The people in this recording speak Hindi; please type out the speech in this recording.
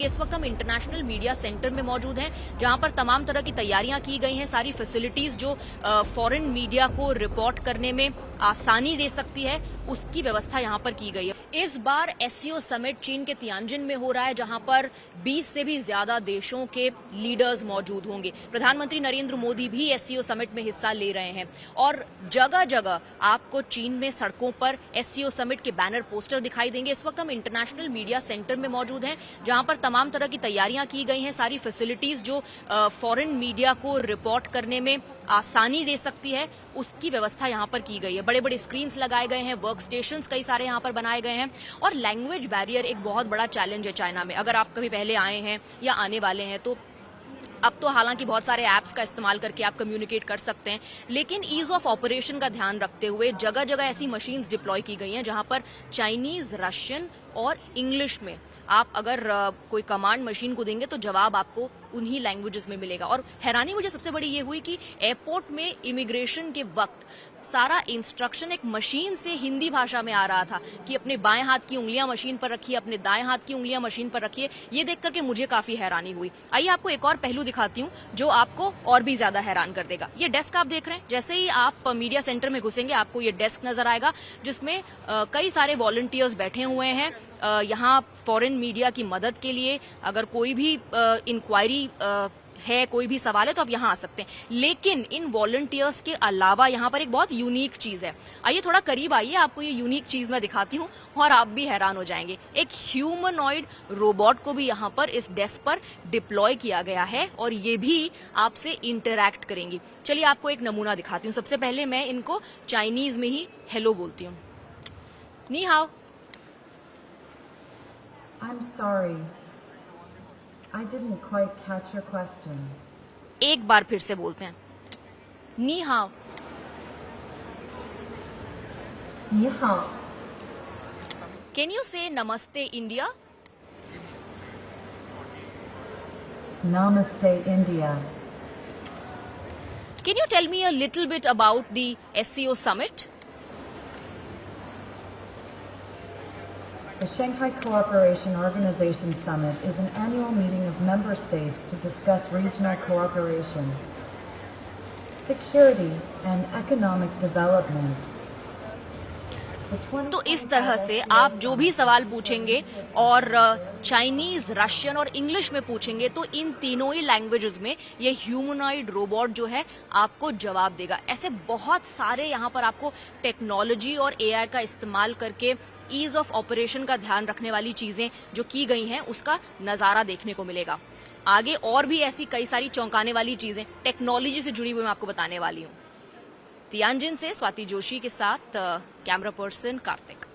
इस वक्त हम इंटरनेशनल मीडिया सेंटर में मौजूद हैं, जहां पर तमाम तरह की तैयारियां की गई हैं। सारी फैसिलिटीज जो फॉरेन मीडिया को रिपोर्ट करने में आसानी दे सकती है, उसकी व्यवस्था यहां पर की गई है। इस बार एससीओ समिट चीन के तियानजिन में हो रहा है, जहां पर 20 से भी ज्यादा देशों के लीडर्स मौजूद होंगे। प्रधानमंत्री नरेंद्र मोदी भी एससीओ समिट में हिस्सा ले रहे हैं और जगह जगह आपको चीन में सड़कों पर एससीओ समिट के बैनर पोस्टर दिखाई देंगे। इस वक्त हम इंटरनेशनल मीडिया सेंटर में मौजूद हैं, जहां पर तमाम तरह की तैयारियां की गई हैं। सारी फैसिलिटीज जो फॉरेन मीडिया को रिपोर्ट करने में आसानी दे सकती है, उसकी व्यवस्था यहां पर की गई है। बड़े बड़े स्क्रीन्स लगाए गए हैं, वर्क स्टेशंस कई सारे यहां पर बनाए गए हैं और लैंग्वेज बैरियर एक बहुत बड़ा चैलेंज है चाइना में। अगर आप कभी पहले आए हैं या आने वाले हैं तो अब तो हालांकि बहुत सारे ऐप्स का इस्तेमाल करके आप कम्युनिकेट कर सकते हैं, लेकिन ईज ऑफ ऑपरेशन का ध्यान रखते हुए जगह जगह ऐसी मशीन्स डिप्लॉय की गई हैं जहां पर चाइनीज, रशियन और इंग्लिश में आप अगर कोई कमांड मशीन को देंगे तो जवाब आपको उन्हीं लैंग्वेजेस में मिलेगा। और हैरानी मुझे सबसे बड़ी ये हुई कि एयरपोर्ट में इमिग्रेशन के वक्त सारा इंस्ट्रक्शन एक मशीन से हिंदी भाषा में आ रहा था कि अपने बाएं हाथ की उंगलियां मशीन पर रखिए, अपने दाएं हाथ की उंगलियां मशीन पर रखिए। ये देख करके मुझे काफी हैरानी हुई। आइए आपको एक और पहलू दिखाती हूँ जो आपको और भी ज्यादा हैरान कर देगा। ये डेस्क आप देख रहे हैं, जैसे ही आप मीडिया सेंटर में घुसेंगे आपको ये डेस्क नजर आएगा, जिसमें कई सारे वॉलंटियर्स बैठे हुए हैं यहाँ फॉरेन मीडिया की मदद के लिए। अगर कोई भी इंक्वायरी है, कोई भी सवाल है तो आप यहाँ आ सकते हैं। लेकिन इन वॉलंटियर्स के अलावा यहाँ पर एक बहुत यूनिक चीज है। आइए थोड़ा करीब आइए, आपको ये यूनिक चीज मैं दिखाती हूँ और आप भी हैरान हो जाएंगे। एक ह्यूमनॉइड रोबोट को भी यहाँ पर इस डेस्क पर डिप्लॉय किया गया है और ये भी आपसे इंटरैक्ट करेंगी। चलिए आपको एक नमूना दिखाती हूँ। सबसे पहले मैं इनको चाइनीज में ही हेलो बोलती हूँ। नी हाओ। I'm sorry. I didn't quite catch your question. एक बार फिर से बोलते हैं, नी हाओ। Ni hao. Can you say namaste India? Namaste, India. Can you tell me a little bit about the SCO summit? The Shanghai Cooperation Organization Summit is an annual meeting of member states to discuss regional cooperation, security, and economic development. तो इस तरह से आप जो भी सवाल पूछेंगे और चाइनीज, रशियन और इंग्लिश में पूछेंगे तो इन तीनों ही लैंग्वेजेस में ये ह्यूमनॉइड रोबोट जो है आपको जवाब देगा। ऐसे बहुत सारे यहाँ पर आपको टेक्नोलॉजी और एआई का इस्तेमाल करके ईज ऑफ ऑपरेशन का ध्यान रखने वाली चीजें जो की गई हैं उसका नजारा देखने को मिलेगा। आगे और भी ऐसी कई सारी चौंकाने वाली चीजें टेक्नोलॉजी से जुड़ी हुई मैं आपको बताने वाली हूँ। तियानजिन से स्वाति जोशी के साथ कैमरा पर्सन कार्तिक।